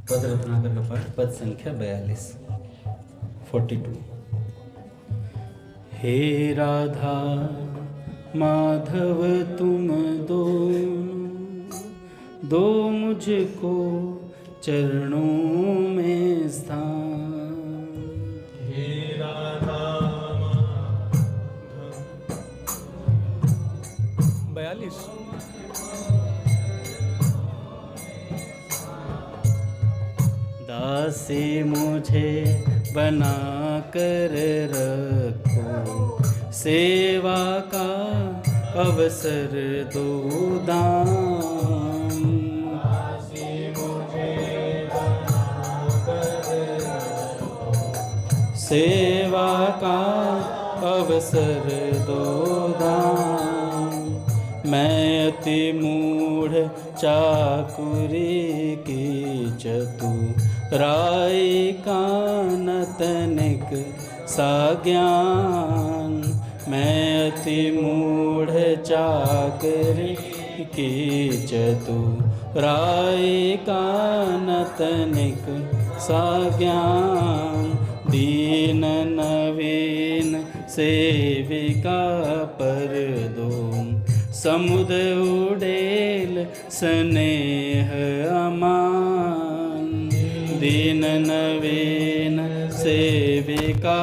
पद रत्नाकर का पाठ, पद संख्या 42। हे राधा माधव तुम दो मुझको चरणों में स्थान। हे राधा 42। दासी मुझे बना कर रखो, सेवा का अवसर दो दान। दासी मुझे बना कर रखो, सेवा का अवसर दो दान। मैं अति मूढ़ चाकुरी की चतुराई का न तनिक सा ज्ञान। मैं अति मूढ़ चाकुरी की चतुराई का न तनिक सा ज्ञान। दीन नवीन सेविका पर दो, समुद्र उड़ेल स्नेह अमान। दीन नवीन सेविका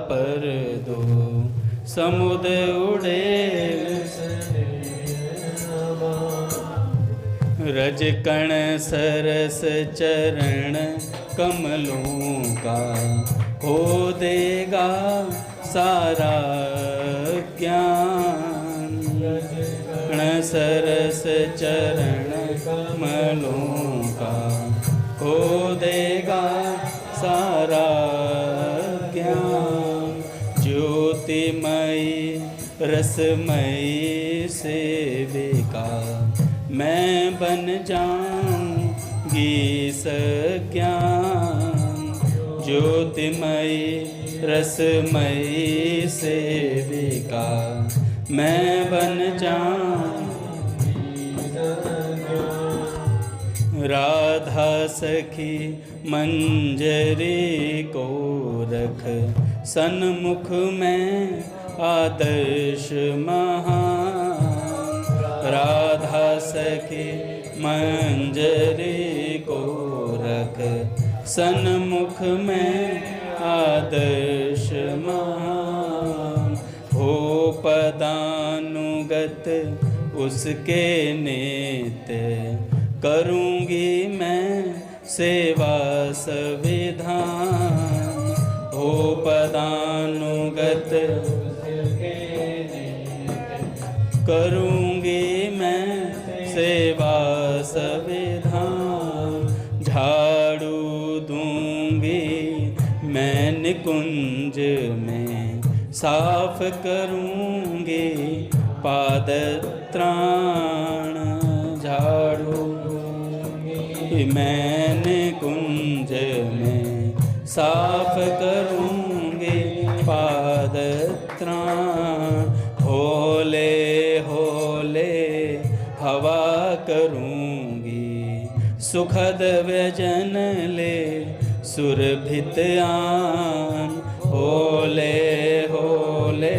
पर दो, समुद्र उड़ेल स्नेह अमान। रजकण सरस चरण कमलों का हो देगा सारा ज्ञान। सरस चरण कमलों का हो देगा सारा ज्ञान। ज्योतिमयी रसमयी सेविका मैं बन जाऊंगी सज्ञान। ज्योतिमयी रसमयी सेविका मैं बन जाऊंगी सज्ञान। राधा सखी मंजरी को रख सन्मुख में आदर्श महान। राधा सखी मंजरी को रख सन्मुख में आदर्श महान। हो पदानुगत उसके नित्य करूँगी मैं सेवा सविधान। हो पदानुगत उसके नित्य करूँगी मैं सेवा सविधान। झाड़ू दूंगी मैं निकुंज में, साफ करूंगी पादत्राण। झाड़ू दूंगी मैं निकुंज में, साफ करूंगी पादत्राण। होले होले हवा करूंगी, सुखद व्यजन ले सुरभित आन। होले होले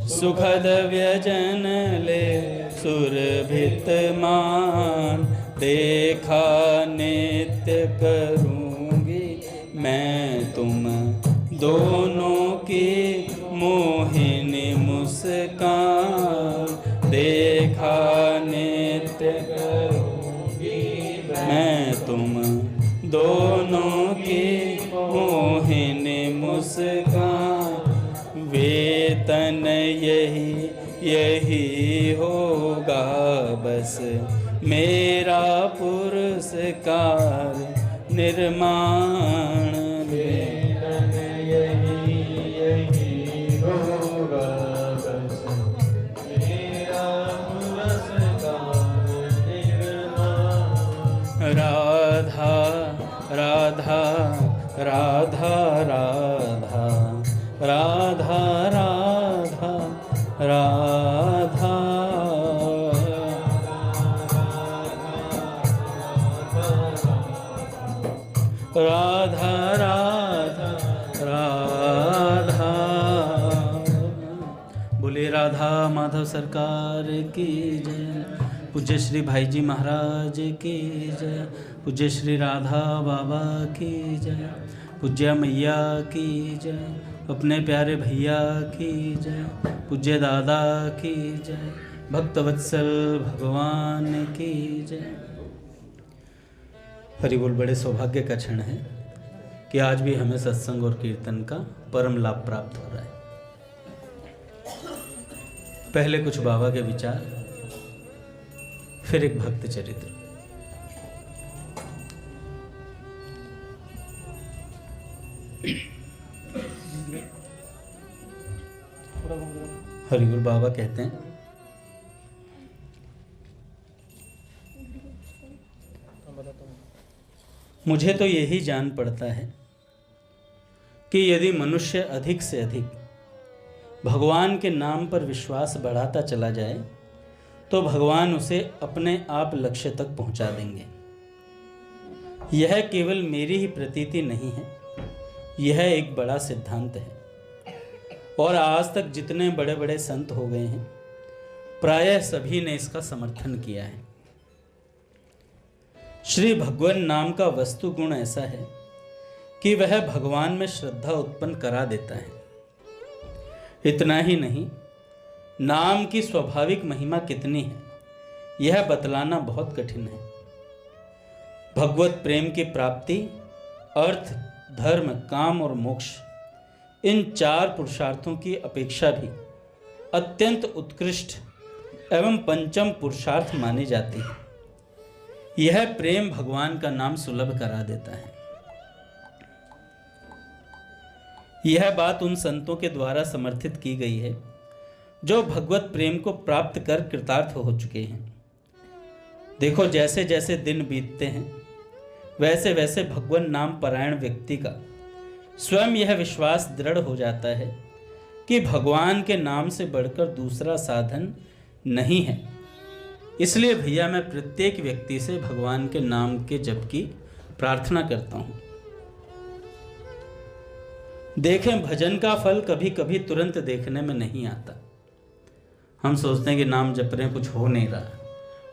सुखद व्यजन ले सुरभित मान। देखा नित्य करूँगी मैं तुम दोनों की मोहिनी मुस्कान। देखा नित्य करूँगी मैं तुम दोनों की मोहिनी मुस्कान। वेतन यही होगा बस मेरा पुरस्कार निर्माण। वेतन यही होगा बस मेरा पुरस्कार निर्माण। राधा राधा राधा राधा राधा राधा राधा राधा राधा राधा। बोले राधा माधव सरकार की जय। पूज्य श्री भाई जी महाराज की जय। पूज्य श्री राधा बाबा की जय। पूज्य मैया की जय। अपने प्यारे भैया की जय। पूज्य दादा की जय। भक्तवत्सल भगवान की जय। हरि बोल। बड़े सौभाग्य का क्षण है कि आज भी हमें सत्संग और कीर्तन का परम लाभ प्राप्त हो रहा है। पहले कुछ बाबा के विचार, फिर एक भक्त चरित्र। हरि बोल। बाबा कहते हैं, मुझे तो यही जान पड़ता है कि यदि मनुष्य अधिक से अधिक भगवान के नाम पर विश्वास बढ़ाता चला जाए तो भगवान उसे अपने आप लक्ष्य तक पहुंचा देंगे। यह केवल मेरी ही प्रतीति नहीं है, यह एक बड़ा सिद्धांत है और आज तक जितने बड़े बड़े संत हो गए हैं प्रायः सभी ने इसका समर्थन किया है। श्री भगवान नाम का वस्तु गुण ऐसा है कि वह भगवान में श्रद्धा उत्पन्न करा देता है। इतना ही नहीं, नाम की स्वाभाविक महिमा कितनी है यह बतलाना बहुत कठिन है। भगवत प्रेम की प्राप्ति अर्थ, धर्म, काम और मोक्ष, इन चार पुरुषार्थों की अपेक्षा भी अत्यंत उत्कृष्ट एवं पंचम पुरुषार्थ मानी जाती है। यह प्रेम भगवान का नाम सुलभ करा देता है। यह बात उन संतों के द्वारा समर्थित की गई है जो भगवत प्रेम को प्राप्त कर कृतार्थ हो चुके हैं। देखो, जैसे जैसे दिन बीतते हैं वैसे वैसे भगवान नाम परायण व्यक्ति का स्वयं यह विश्वास दृढ़ हो जाता है कि भगवान के नाम से बढ़कर दूसरा साधन नहीं है। इसलिए भैया मैं प्रत्येक व्यक्ति से भगवान के नाम के जप की प्रार्थना करता हूँ। देखें, भजन का फल कभी कभी तुरंत देखने में नहीं आता। हम सोचते हैं कि नाम जप रहे हैं, कुछ हो नहीं रहा।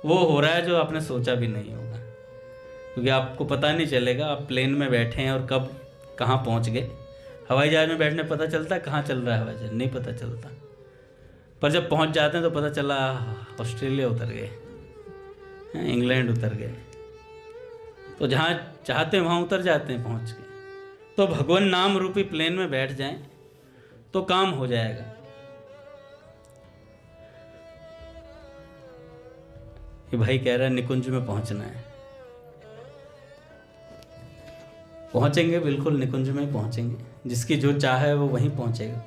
वो हो रहा है जो आपने सोचा भी नहीं होगा, क्योंकि आपको पता नहीं चलेगा आप प्लेन में बैठे हैं और कब कहाँ पहुँच गए। हवाई जहाज में बैठने पता चलता है कहाँ चल रहा है हवाई जहाज, नहीं पता चलता। पर जब पहुँच जाते हैं तो पता चला ऑस्ट्रेलिया उतर गए, इंग्लैंड उतर गए। तो जहाँ चाहते हैं वहाँ उतर जाते हैं पहुँच के। तो भगवान नाम रूपी प्लेन में बैठ जाएं तो काम हो जाएगा। ये भाई कह रहा है निकुंज में पहुंचना है। पहुंचेंगे, बिल्कुल निकुंज में पहुंचेंगे। जिसकी जो चाह है वो वहीं पहुंचेगा।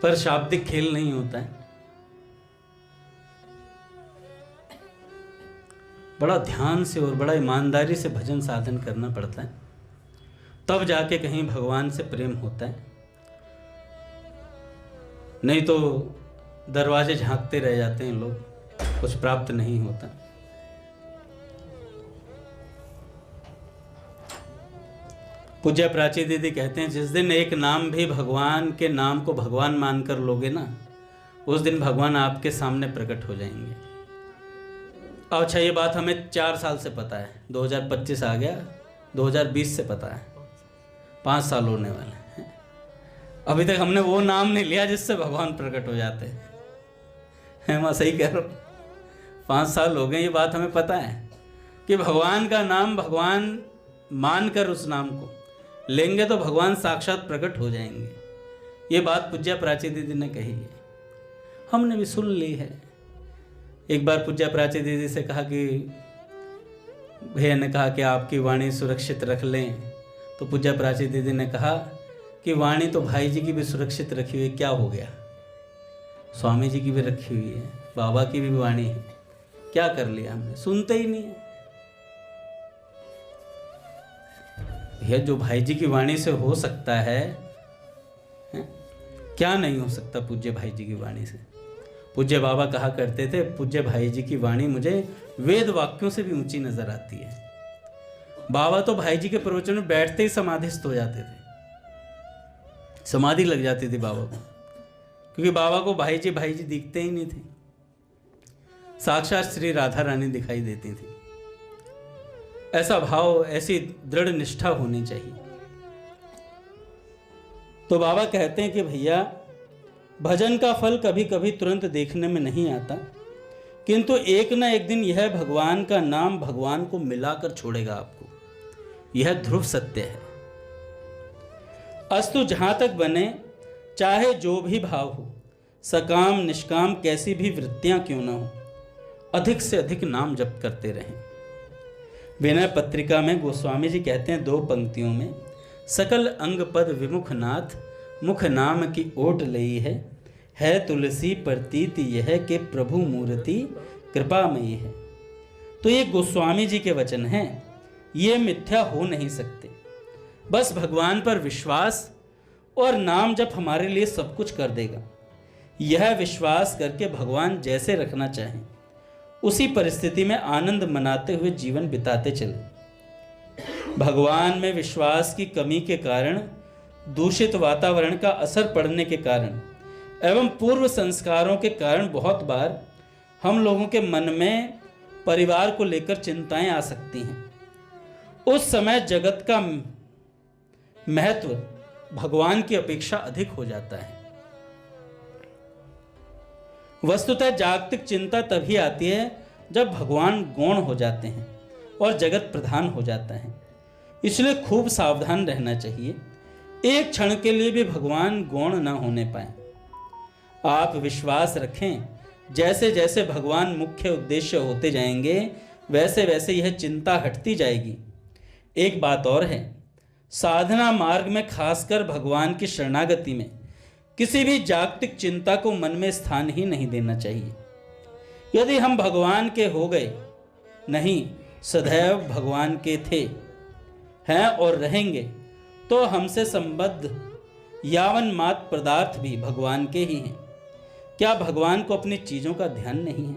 पर शाब्दिक खेल नहीं होता है। बड़ा ध्यान से और बड़ा ईमानदारी से भजन साधन करना पड़ता है, तब जाके कहीं भगवान से प्रेम होता है। नहीं तो दरवाजे झांकते रह जाते हैं लोग, कुछ प्राप्त नहीं होता। पूज्य प्राची दीदी कहते हैं, जिस दिन एक नाम भी भगवान के नाम को भगवान मानकर लोगे ना, उस दिन भगवान आपके सामने प्रकट हो जाएंगे। अच्छा, ये बात हमें 4 साल से पता है। 2025 आ गया, 2020 से पता है, 5 साल होने वाले हैं। अभी तक हमने वो नाम नहीं लिया जिससे भगवान प्रकट हो जाते हैं। मैं सही कह रहा हूँ? 5 साल हो गए, ये बात हमें पता है कि भगवान का नाम भगवान मानकर उस नाम को लेंगे तो भगवान साक्षात प्रकट हो जाएंगे। ये बात पूज्य प्राची दीदी ने कही है, हमने भी सुन ली है। एक बार पूज्य प्राची दीदी से कहा कि भैया ने कहा कि आपकी वाणी सुरक्षित रख लें, तो पूज्य प्राची दीदी ने कहा कि वाणी तो भाई जी की भी सुरक्षित रखी हुई, क्या हो गया? स्वामी जी की भी रखी हुई है, बाबा की भी वाणी है, क्या कर लिया हमने? सुनते ही नहीं है। भैया, जो भाई जी की वाणी से हो सकता है, क्या नहीं हो सकता पूज्य भाई जी की वाणी से? पूज्य बाबा कहा करते थे, पूज्य भाई जी की वाणी मुझे वेद वाक्यों से भी ऊंची नजर आती है। बाबा तो भाई जी के प्रवचन में बैठते ही समाधिस्थ हो जाते थे, समाधि लग जाती थी बाबा को, क्योंकि बाबा को भाई जी दिखते ही नहीं थे, साक्षात श्री राधा रानी दिखाई देती थी। ऐसा भाव, ऐसी दृढ़ निष्ठा होनी चाहिए। तो बाबा कहते हैं कि भैया, भजन का फल कभी कभी तुरंत देखने में नहीं आता, किंतु एक ना एक दिन यह भगवान का नाम भगवान को मिलाकर छोड़ेगा आपको, यह ध्रुव सत्य है। अस्तु जहां तक बने, चाहे जो भी भाव हो, सकाम निष्काम कैसी भी वृत्तियां क्यों ना हो, अधिक से अधिक नाम जप करते रहें। विनय पत्रिका में गोस्वामी जी कहते हैं 2 पंक्तियों में, सकल अंग पद विमुख नाथ, मुख नाम की ओट लई है तुलसी प्रतीति यह के प्रभु मूर्ति कृपामयी है। तो ये गोस्वामी जी के वचन हैं, ये मिथ्या हो नहीं सकते। बस भगवान पर विश्वास और नाम जप हमारे लिए सब कुछ कर देगा। यह विश्वास करके भगवान जैसे रखना चाहें उसी परिस्थिति में आनंद मनाते हुए जीवन बिताते चले। भगवान में विश्वास की कमी के कारण, दूषित वातावरण का असर पड़ने के कारण एवं पूर्व संस्कारों के कारण बहुत बार हम लोगों के मन में परिवार को लेकर चिंताएं आ सकती हैं। उस समय जगत का महत्व भगवान की अपेक्षा अधिक हो जाता है। वस्तुतः जागतिक चिंता तभी आती है जब भगवान गौण हो जाते हैं और जगत प्रधान हो जाता है। इसलिए खूब सावधान रहना चाहिए, एक क्षण के लिए भी भगवान गौण न होने पाए। आप विश्वास रखें, जैसे जैसे भगवान मुख्य उद्देश्य होते जाएंगे वैसे वैसे यह चिंता हटती जाएगी। एक बात और है, साधना मार्ग में खासकर भगवान की शरणागति में किसी भी जागतिक चिंता को मन में स्थान ही नहीं देना चाहिए। यदि हम भगवान के हो गए, नहीं सदैव भगवान के थे, हैं और रहेंगे, तो हमसे संबद्ध यावन मात्र पदार्थ भी भगवान के ही हैं। क्या भगवान को अपनी चीजों का ध्यान नहीं है?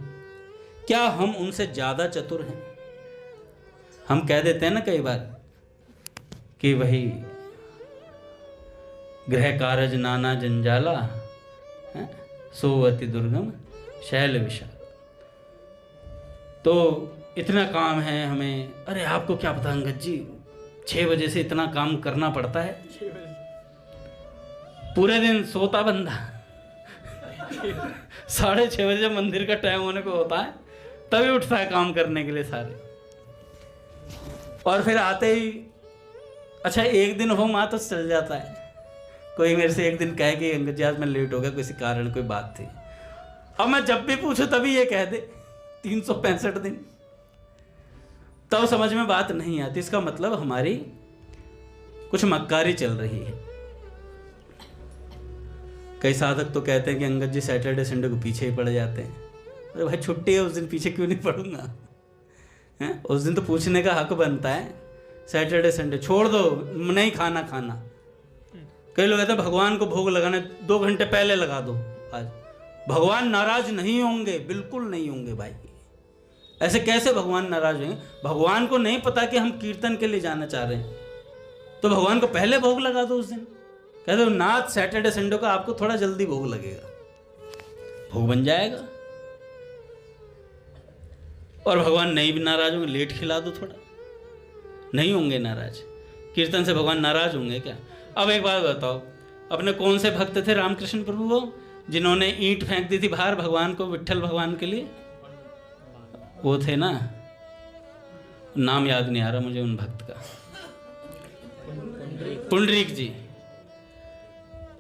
क्या हम उनसे ज्यादा चतुर हैं? हम कह देते हैं ना कई बार कि वही गृह कारज नाना जंजाला सो अति दुर्गम शैल विशाल। तो इतना काम है हमें, अरे आपको क्या पता अंगद जी, 6 बजे से इतना काम करना पड़ता है, पूरे दिन सोता बंदा 6:30 बजे जब मंदिर का टाइम होने को होता है तभी उठता है काम करने के लिए सारे। और फिर आते ही अच्छा एक दिन हो माँ तो चल जाता है। कोई मेरे से एक दिन कहे कि अंगद जी आज मैं लेट हो गया, किसी कारण कोई बात थी। अब मैं जब भी पूछूं तभी ये कह दे 365 दिन, तब समझ में बात नहीं आती। इसका मतलब हमारी कुछ मक्कारी चल रही है। कई साधक तो कहते हैं कि अंगद जी सैटरडे संडे को पीछे ही पड़ जाते हैं। अरे भाई छुट्टी है, उस दिन पीछे क्यों नहीं पड़ूंगा? हैं, उस दिन तो पूछने का हक बनता है। सैटरडे संडे छोड़ दो, नहीं खाना। कई लोग कहते हैं भगवान को भोग लगाने 2 घंटे पहले लगा दो। आज भगवान नाराज नहीं होंगे, बिल्कुल नहीं होंगे भाई। ऐसे कैसे भगवान नाराज होंगे? भगवान को नहीं पता कि हम कीर्तन के लिए जाना चाह रहे हैं, तो भगवान को पहले भोग लगा दो। उस दिन कह दो नाथ सैटरडे संडे को आपको थोड़ा जल्दी भोग लगेगा, भोग बन जाएगा। और भगवान नहीं भी नाराज होंगे, लेट खिला दो थोड़ा, नहीं होंगे नाराज। कीर्तन से भगवान नाराज होंगे क्या? अब एक बात बताओ, अपने कौन से भक्त थे रामकृष्ण प्रभु वो, जिन्होंने ईंट फेंक दी थी बाहर भगवान को, विट्ठल भगवान के लिए? वो थे ना, नाम याद नहीं आ रहा मुझे उन भक्त का, पुंडरीक जी।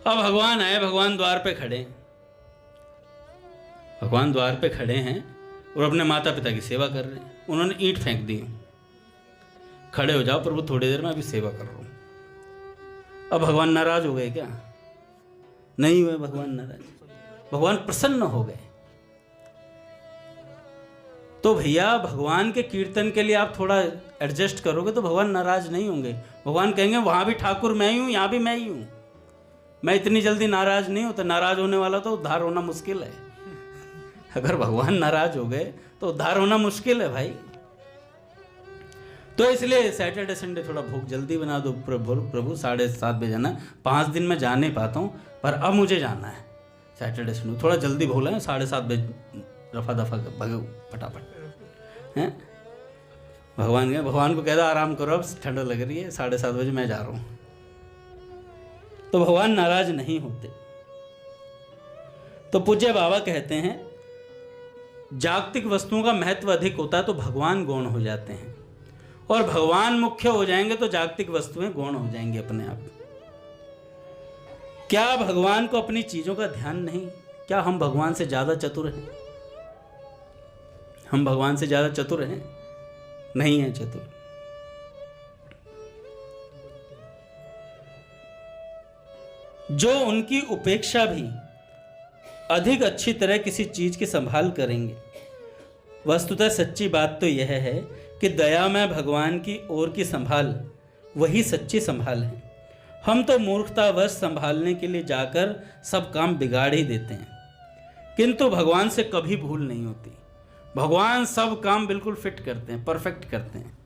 अब भगवान आए, भगवान द्वार पे खड़े, भगवान द्वार पे खड़े हैं और अपने माता पिता की सेवा कर रहे हैं। उन्होंने ईंट फेंक दी, खड़े हो जाओ प्रभु थोड़ी देर में अभी सेवा कर रहा हूं। अब भगवान नाराज हो गए क्या? नहीं हुए भगवान नाराज, भगवान प्रसन्न हो गए। तो भैया भगवान के कीर्तन के लिए आप थोड़ा एडजस्ट करोगे तो भगवान नाराज नहीं होंगे। भगवान कहेंगे वहां भी ठाकुर मैं ही हूं, यहां भी मैं ही हूं, मैं इतनी जल्दी नाराज नहीं होता। नाराज होने वाला तो उद्धार होना मुश्किल है। अगर भगवान नाराज हो गए तो उद्धार होना मुश्किल है भाई। तो इसलिए सैटरडे संडे थोड़ा भोग जल्दी बना दो प्रभु 7:30 बजे जाना। 5 दिन में जा नहीं पाता हूँ, पर अब मुझे जाना है सैटरडे संडे, थोड़ा जल्दी भोग लें, 7:30 बजे रफा दफा भगो फटाफट हैं। भगवान को कहता आराम करो, अब ठंड लग रही है, 7:30 बजे मैं जा रहा हूँ। तो भगवान नाराज नहीं होते। तो पूज्य बाबा कहते हैं जागतिक वस्तुओं का महत्व अधिक होता है तो भगवान गौण हो जाते हैं, और भगवान मुख्य हो जाएंगे तो जागतिक वस्तुएं गौण हो जाएंगी अपने आप। क्या भगवान को अपनी चीजों का ध्यान नहीं? क्या हम भगवान से ज्यादा चतुर हैं? हम भगवान से ज्यादा चतुर हैं? नहीं है चतुर। जो उनकी उपेक्षा भी अधिक अच्छी तरह किसी चीज की संभाल करेंगे। वस्तुतः सच्ची बात तो यह है कि दयामय भगवान की ओर की संभाल वही सच्ची संभाल है। हम तो मूर्खतावश संभालने के लिए जाकर सब काम बिगाड़ ही देते हैं, किंतु भगवान से कभी भूल नहीं होती। भगवान सब काम बिल्कुल फिट करते हैं, परफेक्ट करते हैं।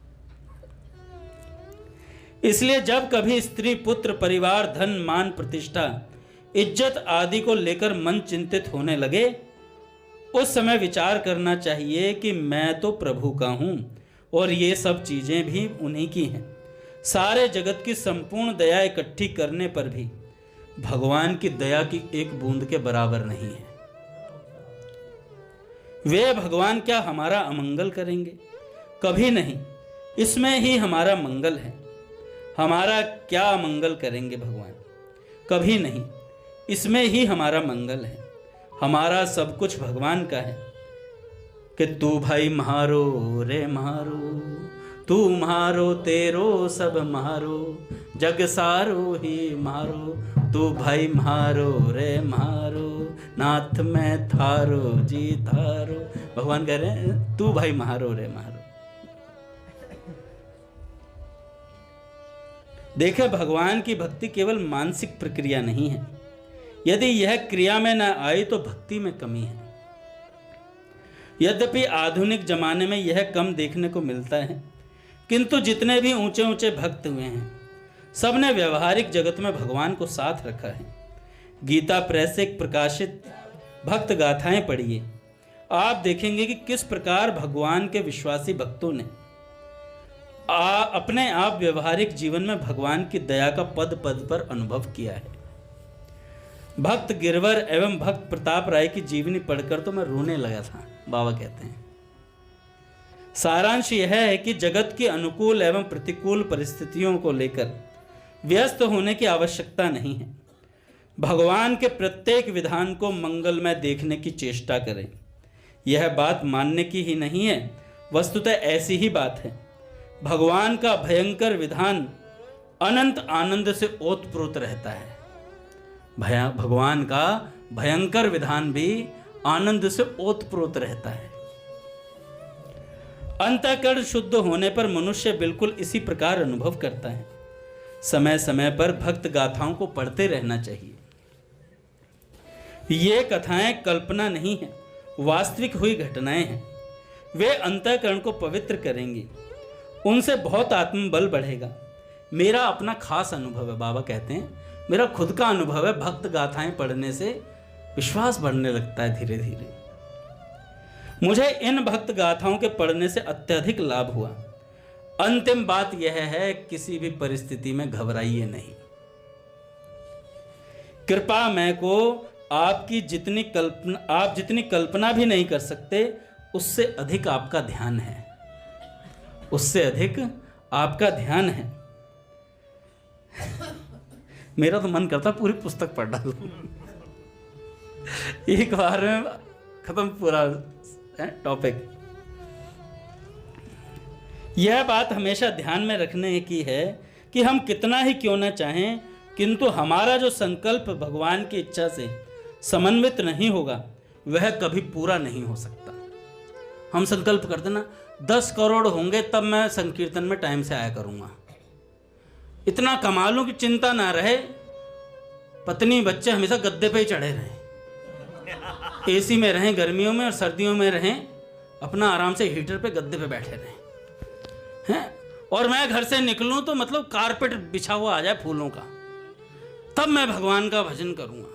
इसलिए जब कभी स्त्री, पुत्र, परिवार, धन, मान, प्रतिष्ठा, इज्जत आदि को लेकर मन चिंतित होने लगे, उस समय विचार करना चाहिए कि मैं तो प्रभु का हूं और ये सब चीजें भी उन्हीं की हैं। सारे जगत की संपूर्ण दया इकट्ठी करने पर भी भगवान की दया की एक बूंद के बराबर नहीं है। वे भगवान क्या हमारा अमंगल करेंगे? कभी नहीं। इसमें ही हमारा मंगल है। हमारा क्या अमंगल करेंगे भगवान? कभी नहीं। इसमें ही हमारा मंगल है। हमारा सब कुछ भगवान का है कि तू भाई म्हारो रे म्हारो, तू म्हारो तेरो सब म्हारो, जग सारो ही म्हारो, तू भाई म्हारो रे म्हारो, नाथ में थारो जी थारो। भगवान कह रहे हैं तू भाई म्हारो रे म्हारो। देखे, भगवान की भक्ति केवल मानसिक प्रक्रिया नहीं है। यदि यह क्रिया में न आई तो भक्ति में कमी है। यद्यपि आधुनिक जमाने में यह कम देखने को मिलता है, किंतु जितने भी ऊंचे ऊंचे भक्त हुए हैं सबने व्यवहारिक जगत में भगवान को साथ रखा है। गीता प्रेस से प्रकाशित भक्त गाथाएं पढ़िए, आप देखेंगे कि किस प्रकार भगवान के विश्वासी भक्तों ने अपने आप व्यवहारिक जीवन में भगवान की दया का पद पद पर अनुभव किया है। भक्त गिरवर एवं भक्त प्रताप राय की जीवनी पढ़कर तो मैं रोने लगा था, बाबा कहते हैं। सारांश यह है कि जगत की अनुकूल एवं प्रतिकूल परिस्थितियों को लेकर व्यस्त होने की आवश्यकता नहीं है। भगवान के प्रत्येक विधान को मंगलमय देखने की चेष्टा करें। यह बात मानने की ही नहीं है, वस्तुतः ऐसी ही बात है। भगवान का भयंकर विधान अनंत आनंद से ओतप्रोत रहता है। भगवान का भयंकर विधान भी आनंद से ओतप्रोत रहता है। अंतःकरण शुद्ध होने पर मनुष्य बिल्कुल इसी प्रकार अनुभव करता है। समय समय पर भक्त गाथाओं को पढ़ते रहना चाहिए। ये कथाएं कल्पना नहीं है, वास्तविक हुई घटनाएं हैं। वे अंतःकरण को पवित्र करेंगी, उनसे बहुत आत्मबल बढ़ेगा। मेरा अपना खास अनुभव है, बाबा कहते हैं, मेरा खुद का अनुभव है। भक्त गाथाएं पढ़ने से विश्वास बढ़ने लगता है धीरे धीरे। मुझे इन भक्त गाथाओं के पढ़ने से अत्यधिक लाभ हुआ। अंतिम बात यह है, किसी भी परिस्थिति में घबराइए नहीं। कृपा मैं को आप जितनी कल्पना भी नहीं कर सकते, उससे अधिक आपका ध्यान है। उससे अधिक आपका ध्यान है। मेरा तो मन करता पूरी पुस्तक पढ़ डालूं एक बार में, खत्म पूरा टॉपिक। यह बात हमेशा ध्यान में रखने की है कि हम कितना ही क्यों न चाहें, किंतु हमारा जो संकल्प भगवान की इच्छा से समन्वित नहीं होगा वह कभी पूरा नहीं हो सकता। हम संकल्प करते ना 10 करोड़ होंगे तब मैं संकीर्तन में टाइम से आया करूंगा, इतना कमा लूं कि चिंता ना रहे, पत्नी बच्चे हमेशा गद्दे पे ही चढ़े रहें, एसी में रहें गर्मियों में और सर्दियों में रहें, अपना आराम से हीटर पे गद्दे पे बैठे रहें हैं, और मैं घर से निकलूं तो मतलब कारपेट बिछा हुआ आ जाए फूलों का, तब मैं भगवान का भजन करूंगा।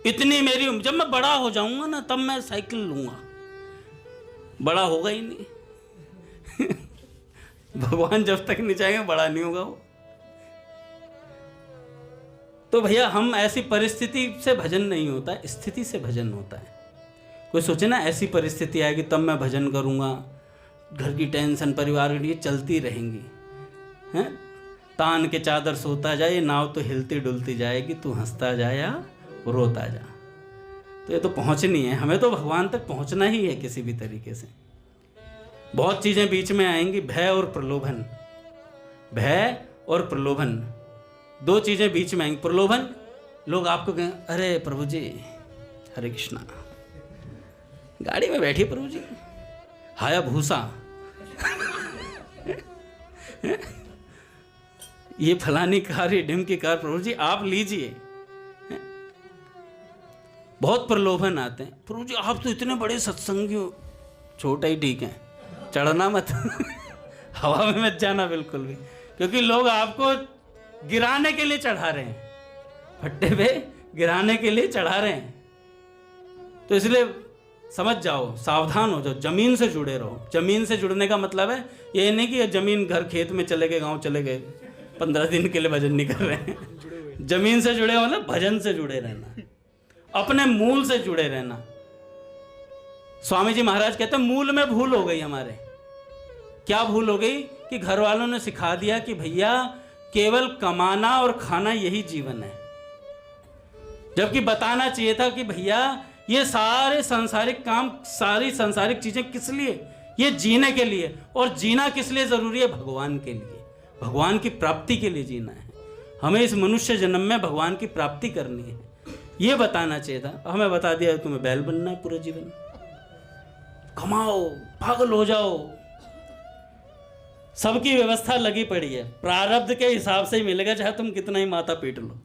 इतनी मेरी उम्र, जब मैं बड़ा हो जाऊंगा ना तब मैं साइकिल लूंगा। बड़ा होगा ही नहीं भगवान जब तक नहीं चाहेंगे बड़ा नहीं होगा वो। तो भैया हम ऐसी परिस्थिति से भजन नहीं होता है, स्थिति से भजन होता है। कोई सोचे ना ऐसी परिस्थिति आएगी तब मैं भजन करूंगा, घर की टेंशन परिवार के लिए चलती रहेंगी, हैं? तान के चादर सोता जाए, ये नाव तो हिलती डुलती जाएगी, तू हंसता जा या रोता जा। तो ये तो पहुंचनी है, हमें तो भगवान तक पहुंचना ही है किसी भी तरीके से। बहुत चीजें बीच में आएंगी, भय और प्रलोभन। भय और प्रलोभन दो चीजें बीच में आएंगी। प्रलोभन, लोग आपको कहें अरे प्रभु जी हरे कृष्णा, गाड़ी में बैठिए प्रभु जी, हाया भूसा ये फलानी कार, ये ढिम की कार प्रभु जी आप लीजिए। बहुत प्रलोभन आते हैं, प्रभु जी आप तो इतने बड़े सत्संगी हो। छोटा ही ठीक है, चढ़ना मत हवा में मत जाना बिल्कुल भी, क्योंकि लोग आपको गिराने के लिए चढ़ा रहे हैं, फट्टे पे गिराने के लिए चढ़ा रहे हैं। तो इसलिए समझ जाओ, सावधान हो जाओ, जमीन से जुड़े रहो। जमीन से जुड़ने का मतलब है ये नहीं कि जमीन घर खेत में चले गए, गांव चले गए, 15 दिन के लिए भजन नहीं कर रहे हैं। जमीन से जुड़े मतलब भजन से जुड़े रहना, अपने मूल से जुड़े रहना। स्वामी जी महाराज कहते हैं मूल में भूल हो गई हमारे। क्या भूल हो गई? कि घर वालों ने सिखा दिया कि भैया केवल कमाना और खाना यही जीवन है, जबकि बताना चाहिए था कि भैया ये सारे सांसारिक काम, सारी सांसारिक चीजें किस लिए? ये जीने के लिए। और जीना किस लिए जरूरी है? भगवान के लिए, भगवान की प्राप्ति के लिए जीना है। हमें इस मनुष्य जन्म में भगवान की प्राप्ति करनी है, ये बताना चाहिए था। हमें बता दिया तुम्हें बैल बनना है पूरा जीवन, कमाओ, पागल हो जाओ। सबकी व्यवस्था लगी पड़ी है, प्रारब्ध के हिसाब से ही मिलेगा, चाहे तुम कितना ही माथा पीट लो।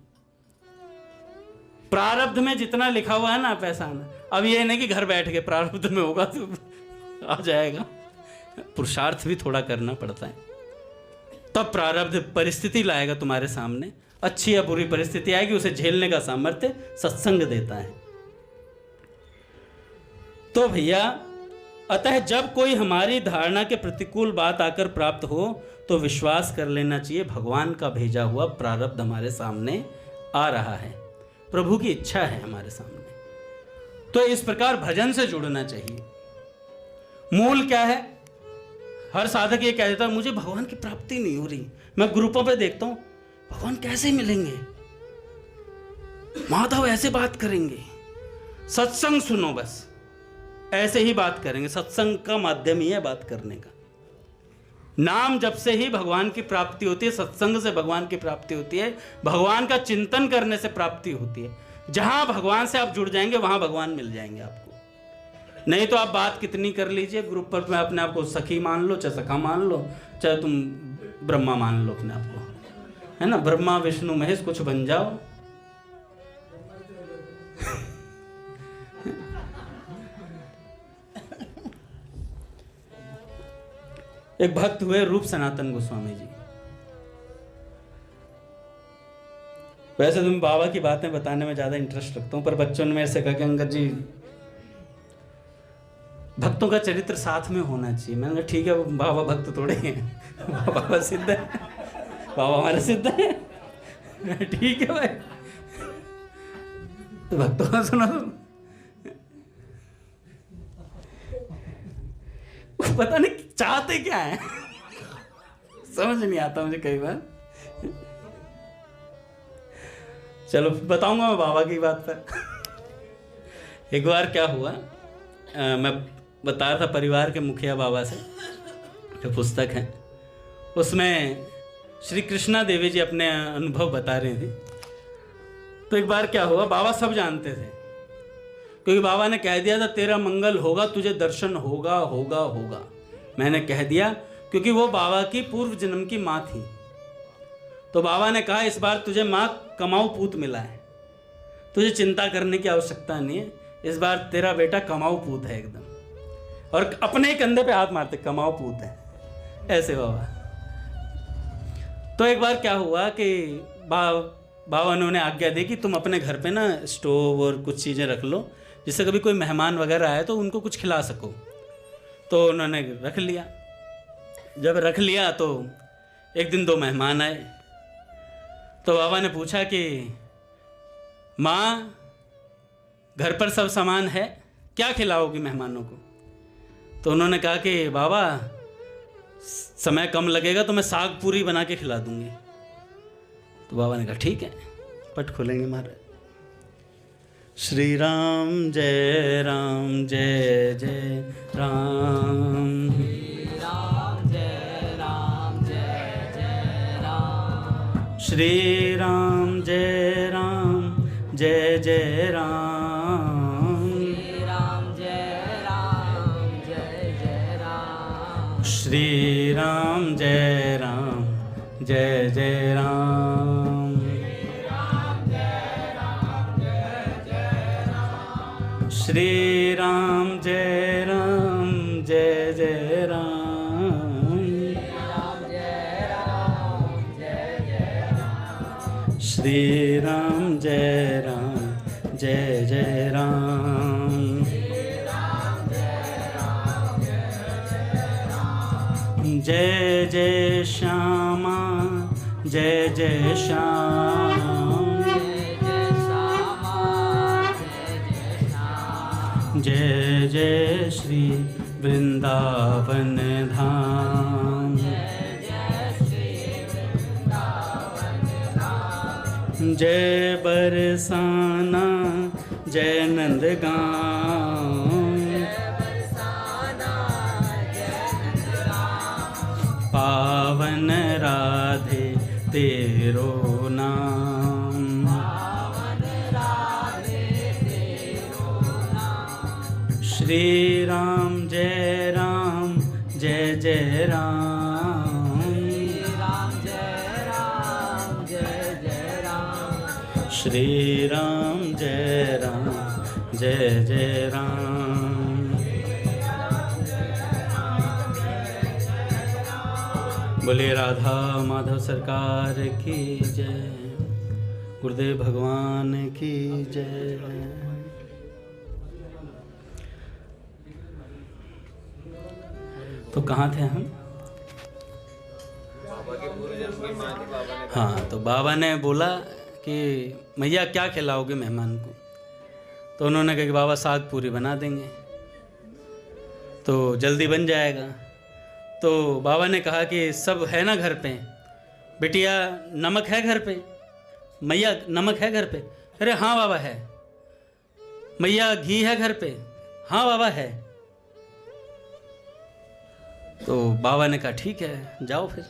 प्रारब्ध में जितना लिखा हुआ है ना पैसा आना। अब ये नहीं कि घर बैठ के प्रारब्ध में होगा तो आ जाएगा, पुरुषार्थ भी थोड़ा करना पड़ता है, तब प्रारब्ध परिस्थिति लाएगा तुम्हारे सामने। अच्छी या बुरी परिस्थिति आएगी, उसे झेलने का सामर्थ्य सत्संग देता है। तो भैया अतः जब कोई हमारी धारणा के प्रतिकूल बात आकर प्राप्त हो तो विश्वास कर लेना चाहिए भगवान का भेजा हुआ प्रारब्ध हमारे सामने आ रहा है, प्रभु की इच्छा है हमारे सामने। तो इस प्रकार भजन से जुड़ना चाहिए। मूल क्या है? हर साधक ये कह देता है मुझे भगवान की प्राप्ति नहीं हो रही। मैं ग्रुपों पे देखता हूं, भगवान कैसे मिलेंगे? माधव ऐसे बात करेंगे, सत्संग सुनो, बस ऐसे ही बात करेंगे। सत्संग का माध्यम ही है बात करने का। नाम जप से ही भगवान की प्राप्ति होती है, सत्संग से भगवान की प्राप्ति होती है, भगवान का चिंतन करने से प्राप्ति होती है। जहां भगवान से आप जुड़ जाएंगे वहां भगवान मिल जाएंगे आपको। नहीं तो आप बात कितनी कर लीजिए ग्रुप पर, में अपने आप को सखी मान लो, चाहे सखा मान लो, चाहे तुम ब्रह्मा मान लो अपने आप को, है ना, ब्रह्मा विष्णु महेश कुछ बन जाओ। एक भक्त हुए रूप सनातन गोस्वामी जी। वैसे तो मैं बाबा की बातें बताने में ज्यादा इंटरेस्ट रखता हूं, पर बच्चों ने मेरे से कहा कि अंगद जी भक्तों का चरित्र साथ में होना चाहिए। मैंने कहा ठीक है, वो बाबा भक्त थोड़े हैं, बाबा सिद्ध है, बाबा हमारे सिद्ध है, ठीक है भाई, तो भक्तों का सुना दो। पता नहीं चाहते क्या है, समझ नहीं आता मुझे कई बार। चलो बताऊंगा मैं बाबा की बात पर। एक बार क्या हुआ, मैं बता रहा था परिवार के मुखिया बाबा से, जो पुस्तक है उसमें श्री कृष्णा देवी जी अपने अनुभव बता रहे थे। तो एक बार क्या हुआ, बाबा सब जानते थे, क्योंकि बाबा ने कह दिया था तेरा मंगल होगा, तुझे दर्शन होगा होगा होगा। मैंने कह दिया क्योंकि वो बाबा की पूर्व जन्म की माँ थी। तो बाबा ने कहा इस बार तुझे माँ कमाऊ पूत मिला है, तुझे चिंता करने की आवश्यकता नहीं है, इस बार तेरा बेटा कमाऊ पूत है एकदम। और अपने ही कंधे पे हाथ मारते, कमाऊ पूत है, ऐसे बाबा। तो एक बार क्या हुआ कि बाबा ने उन्हें आज्ञा दी कि तुम अपने घर पे ना स्टोव और कुछ चीज़ें रख लो, जिससे कभी कोई मेहमान वगैरह आए तो उनको कुछ खिला सको। तो उन्होंने रख लिया। जब रख लिया तो एक दिन 2 मेहमान आए। तो बाबा ने पूछा कि माँ, घर पर सब सामान है, क्या खिलाओगी मेहमानों को? तो उन्होंने कहा कि बाबा, समय कम लगेगा तो मैं साग पूरी बना के खिला दूंगी। तो बाबा ने कहा ठीक है। पट खोलेंगे महाराज। श्री राम जय राम जय जय राम। राम जय राम जय जय राम। श्री राम जय राम जय जय राम। श्री राम जय राम जय जय राम। श्री राम जय राम जय जय राम। श्री राम जय राम जय जय राम। श्री राम जय राम जय जय राम। जय जय श्यामा जय जय श्याम। जय जय श्री वृंदावन धाम। जय बरसाना जय नंदगांव। पावन राधे तेरो नाम। श्री राम जय राम जय जय राम। श्री राम जय राम जय जय राम। बोले राधा माधव सरकार की जय। गुरुदेव भगवान की जय। तो कहाँ थे हम? हाँ, तो बाबा ने बोला कि मैया क्या खिलाओगे मेहमान को? तो उन्होंने कहा कि बाबा साग पूरी बना देंगे तो जल्दी बन जाएगा। तो बाबा ने कहा कि सब है ना घर पे? बिटिया नमक है घर पे? मैया नमक है घर पे? अरे हाँ बाबा है। मैया घी है घर पे? हाँ बाबा है। तो बाबा ने कहा ठीक है, जाओ। फिर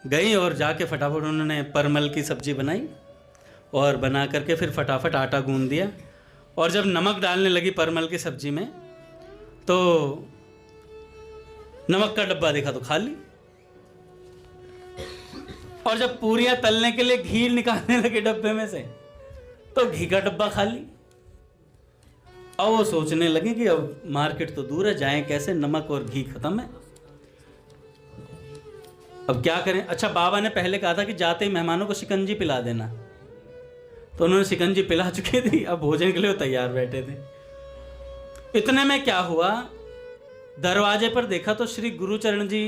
गई और जाके फटाफट उन्होंने परमल की सब्जी बनाई और बना करके फिर फटाफट आटा गूंद दिया। और जब नमक डालने लगी परमल की सब्जी में तो नमक का डब्बा देखा तो खाली। और जब पूरियां तलने के लिए घी निकालने लगे डब्बे में से तो घी का डब्बा खाली। अब वो सोचने लगे कि अब मार्केट तो दूर है, जाएं कैसे, नमक और घी खत्म है, अब क्या करें। अच्छा, बाबा ने पहले कहा था कि जाते ही मेहमानों को शिकंजी पिला देना, तो उन्होंने शिकंजी पिला चुकी थी। अब भोजन के लिए वो तैयार बैठे थे। इतने में क्या हुआ, दरवाजे पर देखा तो श्री गुरुचरण जी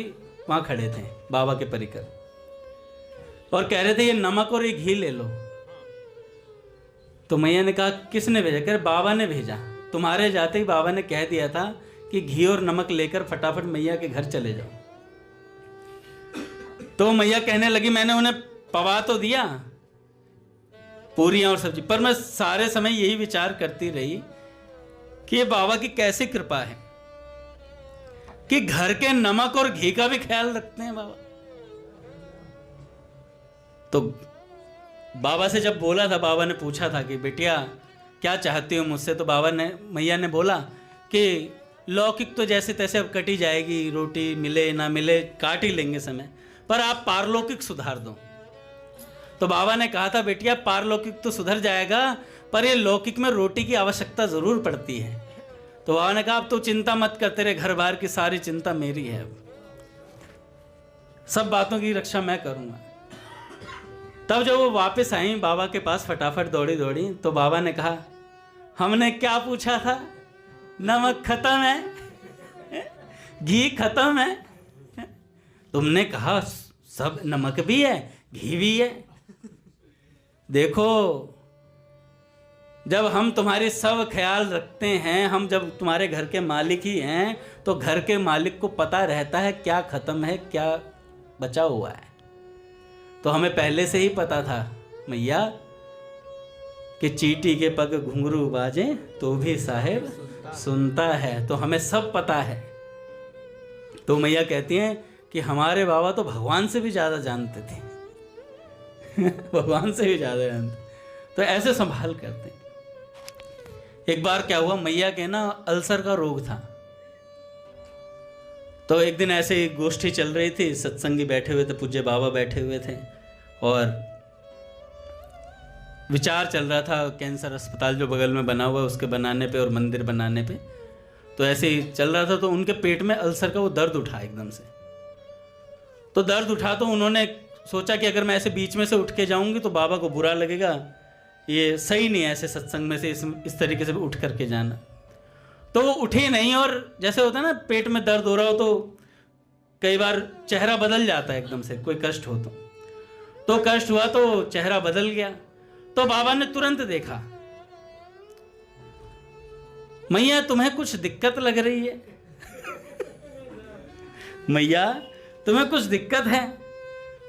वहां खड़े थे बाबा के परिकर और कह रहे थे ये नमक और ये घी ले लो। तो मैया ने कहा किसने भेजा? कह रहे बाबा ने भेजा। तुम्हारे जाते ही बाबा ने कह दिया था कि घी और नमक लेकर फटाफट मैया के घर चले जाओ। तो मैया कहने लगी मैंने उन्हें पवा तो दिया पूरियां और सब्जी, पर मैं सारे समय यही विचार करती रही कि ये बाबा की कैसी कृपा है कि घर के नमक और घी का भी ख्याल रखते हैं बाबा। तो बाबा से जब बोला था, बाबा ने पूछा था कि बेटिया क्या चाहती हो मुझसे, तो बाबा ने, मैया ने बोला कि लौकिक तो जैसे तैसे अब कटी जाएगी, रोटी मिले ना मिले काट ही लेंगे समय, पर आप पारलौकिक सुधार दो। तो बाबा ने कहा था बेटिया पारलौकिक तो सुधर जाएगा, पर ये लौकिक में रोटी की आवश्यकता जरूर पड़ती है। तो बाबा ने कहा अब तो चिंता मत कर, तेरे घर बार की सारी चिंता मेरी है, अब सब बातों की रक्षा मैं करूंगा। तब जब वो वापस आई बाबा के पास फटाफट दौड़ी दौड़ी, तो बाबा ने कहा, हमने क्या पूछा था? नमक खत्म है, घी खत्म है, तुमने कहा सब नमक भी है, घी भी है। देखो, जब हम तुम्हारी सब ख्याल रखते हैं, हम जब तुम्हारे घर के मालिक ही हैं, तो घर के मालिक को पता रहता है क्या खत्म है क्या बचा हुआ है। तो हमें पहले से ही पता था मैया कि चींटी के पग घुंघरू बाजे तो भी साहेब सुनता है, तो हमें सब पता है। तो मैया कहती हैं कि हमारे बाबा तो भगवान से भी ज़्यादा जानते थे भगवान से भी ज़्यादा जानते, तो ऐसे संभाल करते। एक बार क्या हुआ, मैया के ना अल्सर का रोग था। तो एक दिन ऐसे ही गोष्ठी चल रही थी, सत्संगी बैठे हुए थे, पूज्य बाबा बैठे हुए थे, और विचार चल रहा था कैंसर अस्पताल जो बगल में बना हुआ है उसके बनाने पे और मंदिर बनाने पे। तो ऐसे ही चल रहा था, तो उनके पेट में अल्सर का वो दर्द उठा एकदम से। तो दर्द उठा तो उन्होंने सोचा कि अगर मैं ऐसे बीच में से उठ के जाऊंगी तो बाबा को बुरा लगेगा, ये सही नहीं है ऐसे सत्संग में से इस तरीके से उठ करके जाना। तो वो उठे नहीं, और जैसे होता है ना पेट में दर्द हो रहा हो तो कई बार चेहरा बदल जाता है एकदम से, कोई कष्ट हो तो कष्ट हुआ तो चेहरा बदल गया। तो बाबा ने तुरंत देखा, मैया तुम्हें कुछ दिक्कत लग रही है मैया तुम्हें कुछ दिक्कत है?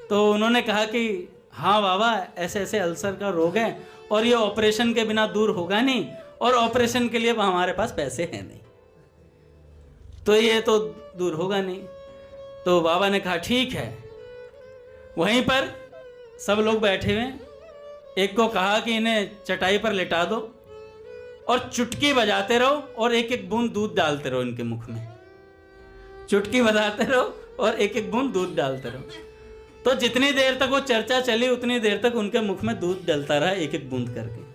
तो उन्होंने कहा कि हाँ बाबा, ऐसे ऐसे अल्सर का रोग है और ये ऑपरेशन के बिना दूर होगा नहीं, और ऑपरेशन के लिए हमारे पास पैसे हैं नहीं, तो ये तो दूर होगा नहीं। तो बाबा ने कहा ठीक है। वहीं पर सब लोग बैठे हुए, एक को कहा कि इन्हें चटाई पर लेटा दो और चुटकी बजाते रहो और एक एक बूंद दूध डालते रहो इनके मुख में, चुटकी बजाते रहो और एक एक बूंद दूध डालते रहो। तो जितनी देर तक वो चर्चा चली उतनी देर तक उनके मुख में दूध डलता रहा एक एक बूंद करके।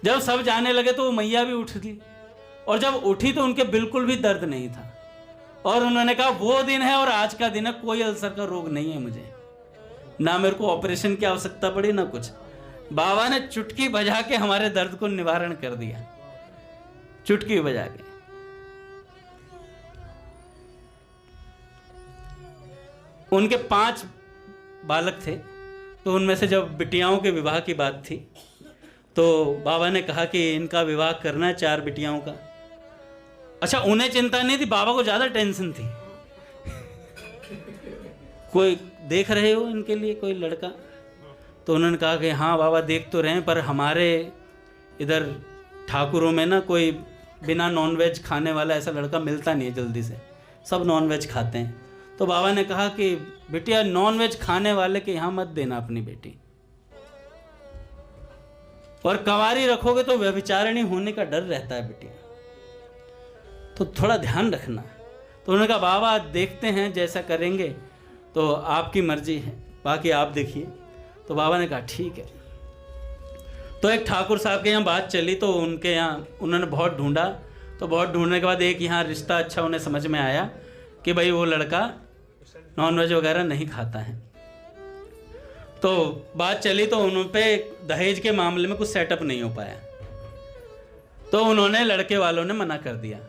जब सब जाने लगे तो वो मैया भी उठ गई, और जब उठी तो उनके बिल्कुल भी दर्द नहीं था, और उन्होंने कहा वो दिन है और आज का दिन है, कोई अल्सर का रोग नहीं है मुझे, ना मेरे को ऑपरेशन की आवश्यकता पड़ी ना कुछ। बाबा ने चुटकी बजा के हमारे दर्द को निवारण कर दिया, चुटकी बजा के। उनके 5 बालक थे, तो उनमें से जब बिटियाओं के विवाह की बात थी तो बाबा ने कहा कि इनका विवाह करना है 4 बिटियाओं का। अच्छा, उन्हें चिंता नहीं थी, बाबा को ज़्यादा टेंशन थी। कोई देख रहे हो इनके लिए कोई लड़का? तो उन्होंने कहा कि हाँ बाबा देख तो रहे हैं, पर हमारे इधर ठाकुरों में ना कोई बिना नॉनवेज खाने वाला ऐसा लड़का मिलता नहीं है जल्दी से, सब नॉनवेज खाते हैं। तो बाबा ने कहा कि बिटिया नॉनवेज खाने वाले के यहाँ मत देना अपनी बेटी, और कंवारी रखोगे तो व्यभिचारिणी होने का डर रहता है बिटिया, तो थोड़ा ध्यान रखना। तो उन्होंने कहा बाबा देखते हैं जैसा करेंगे, तो आपकी मर्जी है, बाकी आप देखिए। तो बाबा ने कहा ठीक है। तो एक ठाकुर साहब के यहाँ बात चली, तो उनके यहाँ उन्होंने बहुत ढूंढा, तो बहुत ढूंढने के बाद एक यहाँ रिश्ता अच्छा उन्हें समझ में आया कि भाई वो लड़का नॉनवेज वगैरह नहीं खाता है। तो बात चली तो उन पे दहेज के मामले में कुछ सेटअप नहीं हो पाया, तो उन्होंने लड़के वालों ने मना कर दिया।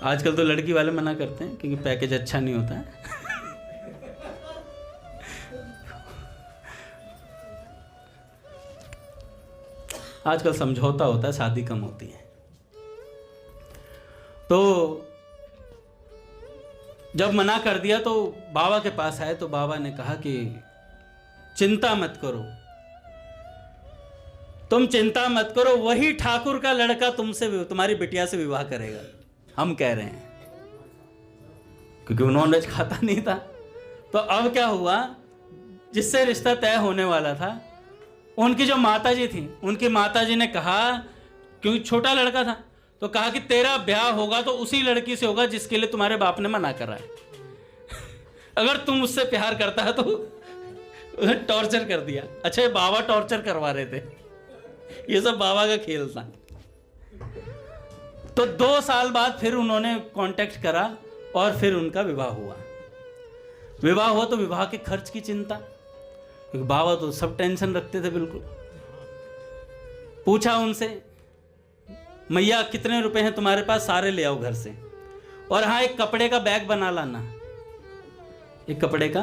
आजकल तो लड़की वाले मना करते हैं क्योंकि पैकेज अच्छा नहीं होता है आजकल समझौता होता है, शादी कम होती है। तो जब मना कर दिया तो बाबा के पास आए, तो बाबा ने कहा कि चिंता मत करो, तुम चिंता मत करो, वही ठाकुर का लड़का तुमसे तुम्हारी बिटिया से विवाह करेगा, हम कह रहे हैं, क्योंकि वो नॉनवेज खाता नहीं था। तो अब क्या हुआ, जिससे रिश्ता तय होने वाला था उनकी जो माताजी थी, उनकी माताजी ने कहा, क्योंकि छोटा लड़का था, तो कहा कि तेरा ब्याह होगा तो उसी लड़की से होगा जिसके लिए तुम्हारे बाप ने मना करा है अगर तुम उससे प्यार करता है तो टॉर्चर कर दिया। अच्छा, ये बाबा टॉर्चर करवा रहे थे, ये सब बाबा का खेल था। तो 2 साल बाद फिर उन्होंने कांटेक्ट करा और फिर उनका विवाह हुआ। विवाह हुआ तो विवाह के खर्च की चिंता, क्योंकि बाबा तो सब टेंशन रखते थे बिल्कुल। पूछा उनसे, मैया कितने रुपए हैं तुम्हारे पास, सारे ले आओ घर से, और हाँ एक कपड़े का बैग बना लाना, एक कपड़े का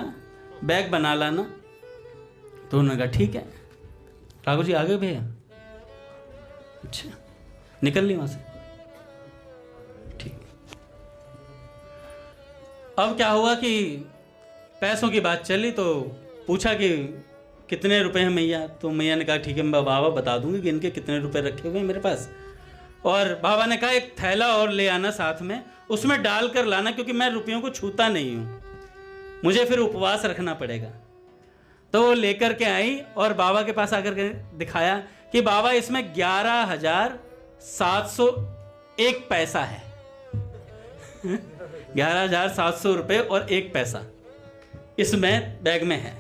बैग बना लाना। तो उन्होंने कहा ठीक है। ठाकुर जी आ गए भैया? अच्छा, निकल ली वहां से, ठीक। अब क्या हुआ कि पैसों की बात चली, तो पूछा कि कितने रुपए हैं मैया, तो मैया ने कहा ठीक है मैं बाबा बता दूंगी कि इनके कितने रुपए रखे हुए हैं मेरे पास। और बाबा ने कहा एक थैला और ले आना साथ में, उसमें डाल कर लाना, क्योंकि मैं रुपयों को छूता नहीं हूँ, मुझे फिर उपवास रखना पड़ेगा। तो वो लेकर के आई और बाबा के पास आकर के दिखाया कि बाबा इसमें 11,701 पैसा है। 11,700 रुपये और 1 पैसा इसमें बैग में है।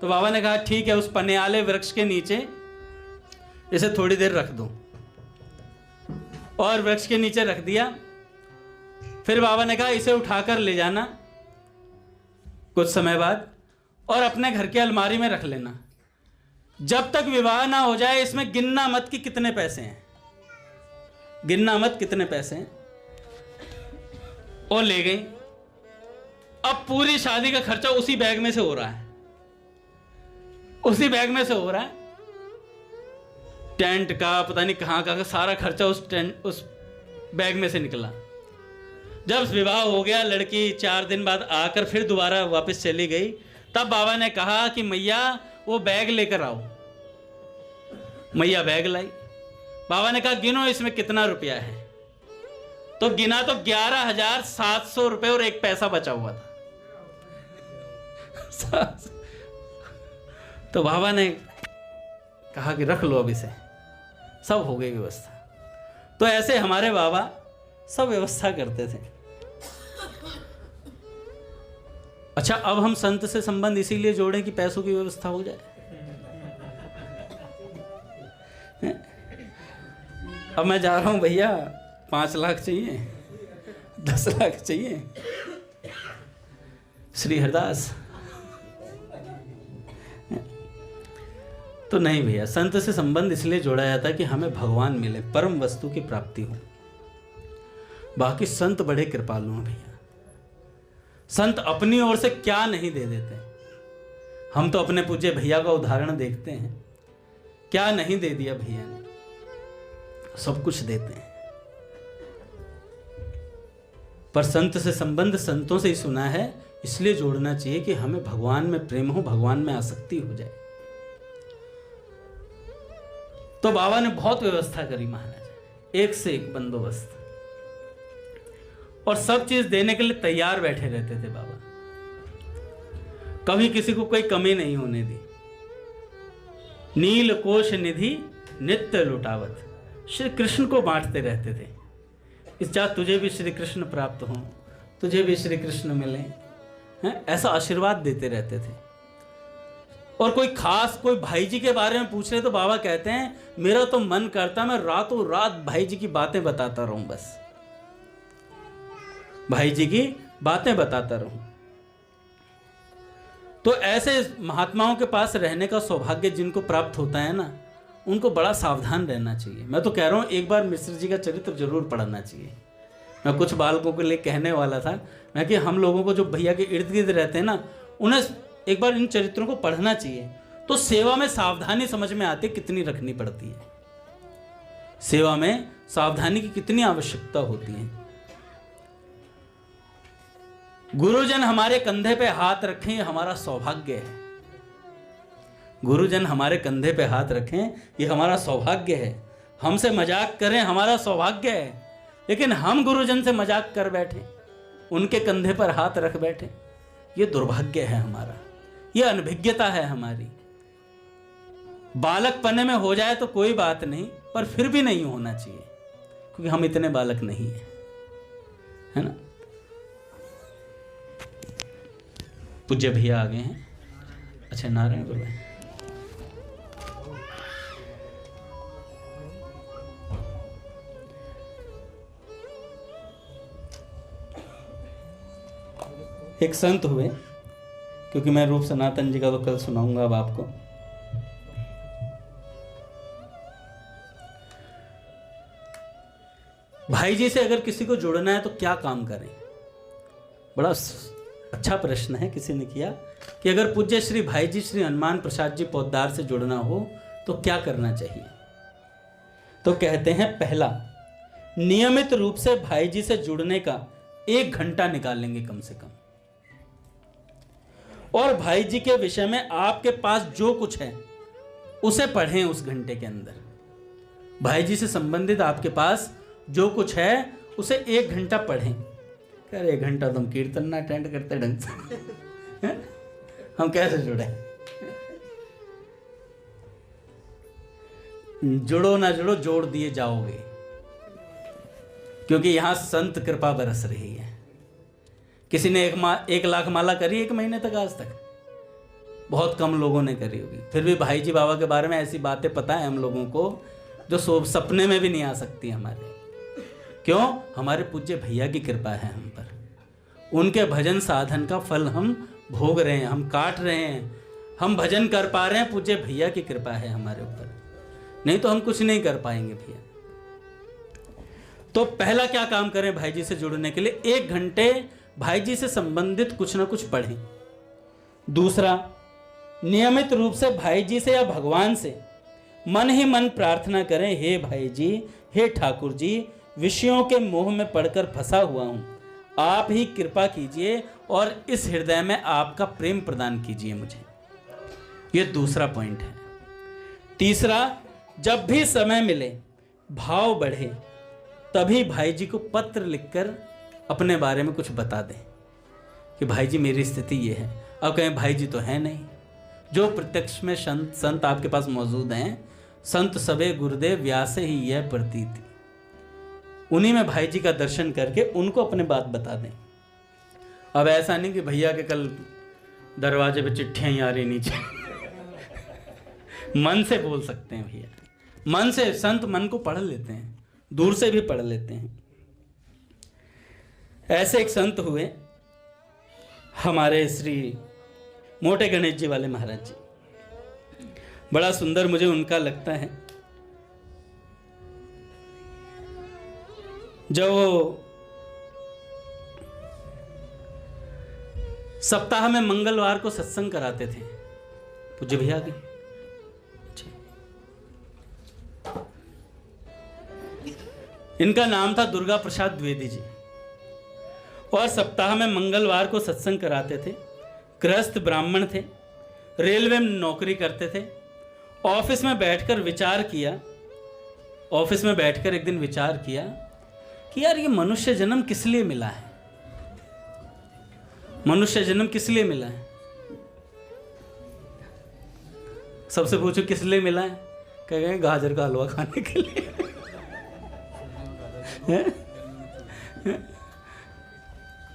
तो बाबा ने कहा ठीक है, उस पनियाले वृक्ष के नीचे इसे थोड़ी देर रख दो, और वृक्ष के नीचे रख दिया। फिर बाबा ने कहा इसे उठाकर ले जाना कुछ समय बाद और अपने घर के अलमारी में रख लेना, जब तक विवाह ना हो जाए इसमें गिनना मत कि कितने पैसे हैं, गिनना मत कितने पैसे हैं। और ले गई। अब पूरी शादी का खर्चा उसी बैग में से हो रहा है, उसी बैग में से हो रहा है। टेंट का पता नहीं कहां का सारा खर्चा उस बैग में से निकला। जब विवाह हो गया, लड़की 4 दिन बाद आकर फिर दोबारा वापस चली गई, तब बाबा ने कहा कि मैया वो बैग लेकर आओ। मैया बैग लाई। बाबा ने कहा गिनो इसमें कितना रुपया है। तो गिना तो 11,700 रुपये और 1 पैसा बचा हुआ था। तो बाबा ने कहा कि रख लो अब इसे, सब हो गई व्यवस्था। तो ऐसे हमारे बाबा सब व्यवस्था करते थे। अच्छा, अब हम संत से संबंध इसीलिए जोड़ें कि पैसों की व्यवस्था हो जाए। अब मैं जा रहा हूं भैया, 5 लाख चाहिए, 10 लाख चाहिए, श्री हरदास। तो नहीं भैया, संत से संबंध इसलिए जोड़ा जाता है कि हमें भगवान मिले, परम वस्तु की प्राप्ति हो। बाकी संत बड़े कृपालु हैं भैया। संत अपनी ओर से क्या नहीं दे देते। हम तो अपने पूज्य भैया का उदाहरण देखते हैं, क्या नहीं दे दिया भैया ने, सब कुछ देते हैं। पर संत से संबंध संतों से ही सुना है, इसलिए जोड़ना चाहिए कि हमें भगवान में प्रेम हो, भगवान में आसक्ति हो जाए। तो बाबा ने बहुत व्यवस्था करी महाराज, एक से एक बंदोबस्त, और सब चीज देने के लिए तैयार बैठे रहते थे बाबा। कभी किसी को कोई कमी नहीं होने दी। नील कोश निधि नित्य लुटावत, श्री कृष्ण को बांटते रहते थे। इस जा तुझे भी श्री कृष्ण प्राप्त हो, तुझे भी श्री कृष्ण मिले, हैं? ऐसा आशीर्वाद देते रहते थे। और कोई खास कोई भाई जी के बारे में पूछ रहे तो बाबा कहते हैं मेरा तो मन करता मैं रातों रात भाई जी की बातें बताता रहूं, बस भाई जी की बातें बताता रहूं। तो ऐसे महात्माओं के पास रहने का सौभाग्य जिनको प्राप्त होता है ना, उनको बड़ा सावधान रहना चाहिए। मैं तो कह रहा हूं एक बार मिश्र जी का चरित्र जरूर पढ़ना चाहिए। मैं कुछ बालकों के लिए कहने वाला था, मैं कि हम लोगों को जो भैया के इर्द गिर्द रहते हैं ना, उन्हें एक बार इन चरित्रों को पढ़ना चाहिए। तो सेवा में सावधानी समझ में आती कितनी रखनी पड़ती है, सेवा में सावधानी की कितनी आवश्यकता होती है। गुरुजन हमारे कंधे पे हाथ रखें, ये हमारा सौभाग्य है। गुरुजन हमारे कंधे पे हाथ रखें, ये हमारा सौभाग्य है। हमसे मजाक करें, हमारा सौभाग्य है। लेकिन हम गुरुजन से मजाक कर बैठे, उनके कंधे पर हाथ रख बैठे, ये दुर्भाग्य है हमारा, ये अनभिज्ञता है हमारी। बालक पने में हो जाए तो कोई बात नहीं, पर फिर भी नहीं होना चाहिए, क्योंकि हम इतने बालक नहीं है, है ना। पूज्य भैया आ गए हैं। अच्छा, नारायण गुरु भाई, एक संत हुए, क्योंकि मैं रूप सनातन जी का तो कल सुनाऊंगा अब आपको। भाई जी से अगर किसी को जुड़ना है तो क्या काम करें? बड़ा अच्छा प्रश्न है किसी ने किया कि अगर पूज्य श्री भाई जी श्री हनुमान प्रसाद जी पोद्दार से जुड़ना हो तो क्या करना चाहिए? तो कहते हैं, पहला, नियमित रूप से भाई जी से जुड़ने का 1 घंटा निकालेंगे कम से कम, और भाई जी के विषय में आपके पास जो कुछ है उसे पढ़ें उस घंटे के अंदर। भाई जी से संबंधित आपके पास जो कुछ है उसे 1 घंटा पढ़ें। कह रहे 1 घंटा तुम कीर्तन ना अटेंड करते ढंग से हम कैसे जुड़े? जुड़ो ना जुड़ो, जोड़ दिए जाओगे, क्योंकि यहां संत कृपा बरस रही है। किसी ने 1 लाख माला करी 1 महीने तक? आज तक बहुत कम लोगों ने करी होगी। फिर भी भाई जी बाबा के बारे में ऐसी बातें पता है हम लोगों को जो सपने में भी नहीं आ सकती हमारे। क्यों? हमारे पूज्य भैया की कृपा है हम पर। उनके भजन साधन का फल हम भोग रहे हैं, हम काट रहे हैं, हम भजन कर पा रहे हैं। पूज्य भैया की कृपा है हमारे ऊपर, नहीं तो हम कुछ नहीं कर पाएंगे भैया। तो पहला क्या काम करें भाई जी से जुड़ने के लिए? 1 घंटे भाई जी से संबंधित कुछ ना कुछ पढ़ें। दूसरा, नियमित रूप से भाई जी से या भगवान से मन ही मन प्रार्थना करें, हे भाई जी, हे ठाकुर जी, विषयों के मोह में पड़कर फंसा हुआ हूं, आप ही कृपा कीजिए और इस हृदय में आपका प्रेम प्रदान कीजिए मुझे। यह दूसरा पॉइंट है। तीसरा, जब भी समय मिले, भाव बढ़े, तभी भाई जी को पत्र लिखकर अपने बारे में कुछ बता दें कि भाई जी मेरी स्थिति ये है। अब कहें भाई जी तो है नहीं, जो प्रत्यक्ष में संत आपके पास मौजूद हैं, संत सबे गुरुदेव व्यासे ही यह प्रतीति, उन्हीं में भाई जी का दर्शन करके उनको अपने बात बता दें। अब ऐसा नहीं कि भैया के कल दरवाजे पे चिट्ठियां ही आ रही नीचे मन से बोल सकते हैं भैया, मन से। संत मन को पढ़ लेते हैं, दूर से भी पढ़ लेते हैं। ऐसे एक संत हुए हमारे श्री मोटे गणेश जी वाले महाराज जी। बड़ा सुंदर मुझे उनका लगता है। जब वो सप्ताह में मंगलवार को सत्संग कराते थे पूज्य भैया की, इनका नाम था दुर्गा प्रसाद द्विवेदी जी, और सप्ताह में मंगलवार को सत्संग कराते थे। गृहस्थ ब्राह्मण थे, रेलवे में नौकरी करते थे। ऑफिस में बैठकर एक दिन विचार किया कि यार ये मनुष्य जन्म किस लिए मिला है? मनुष्य जन्म किस लिए मिला है? सबसे पूछो किस लिए मिला है? कहेंगे गाजर का हलवा खाने के लिए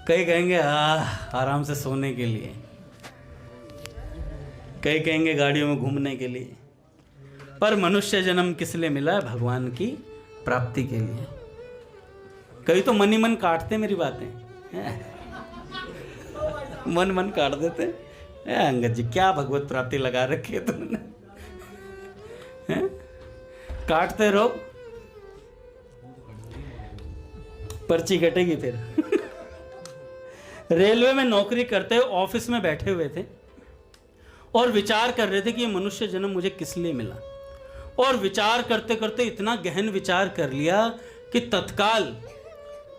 कई कहेंगे आराम से सोने के लिए, कई कहेंगे गाड़ियों में घूमने के लिए। पर मनुष्य जन्म किस लिए मिला है? भगवान की प्राप्ति के लिए। कई तो मन ही मन काटते मेरी बातें, मन काट देते। अंगद जी क्या भगवत प्राप्ति लगा रखी है तुमने, काटते रहो, पर्ची कटेगी फिर। रेलवे में नौकरी करते हुए ऑफिस में बैठे हुए थे और विचार कर रहे थे कि ये मनुष्य जन्म मुझे किस लिए मिला। और विचार करते करते इतना गहन विचार कर लिया कि तत्काल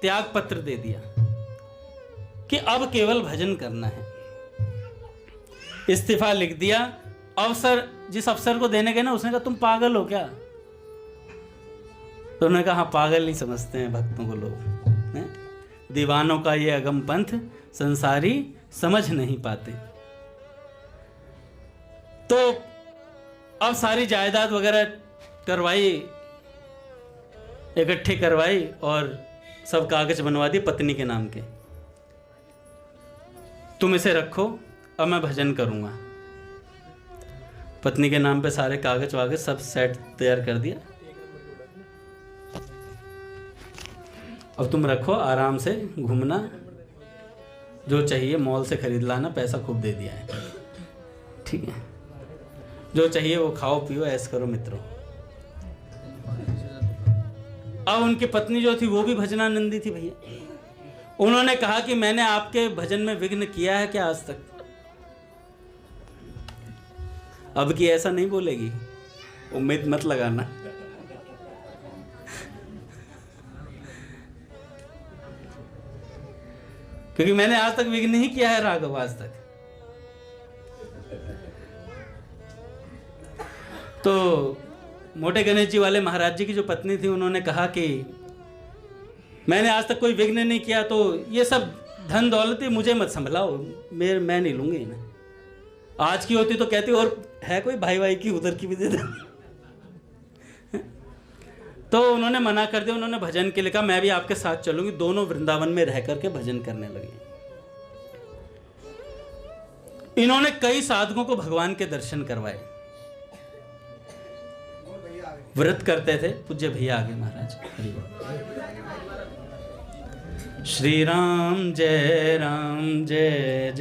त्याग पत्र दे दिया कि अब केवल भजन करना है। इस्तीफा लिख दिया। जिस अफसर को देने गए ना, उसने कहा तुम पागल हो क्या? तो उन्होंने कहा हाँ, पागल नहीं समझते हैं भक्तों को लोग, दीवानों का ये अगम पंथ संसारी समझ नहीं पाते। तो अब सारी जायदाद वगैरह करवाई, इकट्ठी करवाई और सब कागज बनवा दिए पत्नी के नाम के। तुम इसे रखो, अब मैं भजन करूंगा। पत्नी के नाम पे सारे कागज वागज सब सेट तैयार कर दिया। अब तुम रखो, आराम से घूमना, जो चाहिए मॉल से खरीद लाना, पैसा खूब दे दिया है, ठीक है। जो चाहिए वो खाओ पियो ऐश करो मित्रों। अब उनकी पत्नी जो थी वो भी भजनानंदी थी भैया। उन्होंने कहा कि मैंने आपके भजन में विघ्न किया है क्या आज तक? अब की ऐसा नहीं बोलेगी, उम्मीद मत लगाना। क्योंकि मैंने आज तक विघ्न नहीं किया है राघव, आज तक। तो मोटे गणेश जी वाले महाराज जी की जो पत्नी थी, उन्होंने कहा कि मैंने आज तक कोई विघ्न नहीं किया, तो ये सब धन दौलत ही मुझे मत संभलाओ, मैं नहीं लूंगी ना। आज की होती तो कहती और है कोई भाई भाई की उधर की भी दे दो। तो उन्होंने मना कर दिया। उन्होंने भजन के लिए कहा मैं भी आपके साथ चलूंगी। दोनों वृंदावन में रह करके भजन करने लगे। इन्होंने कई साधकों को भगवान के दर्शन करवाए। व्रत करते थे। पूज्य भैया आगे महाराज। श्री राम जय जय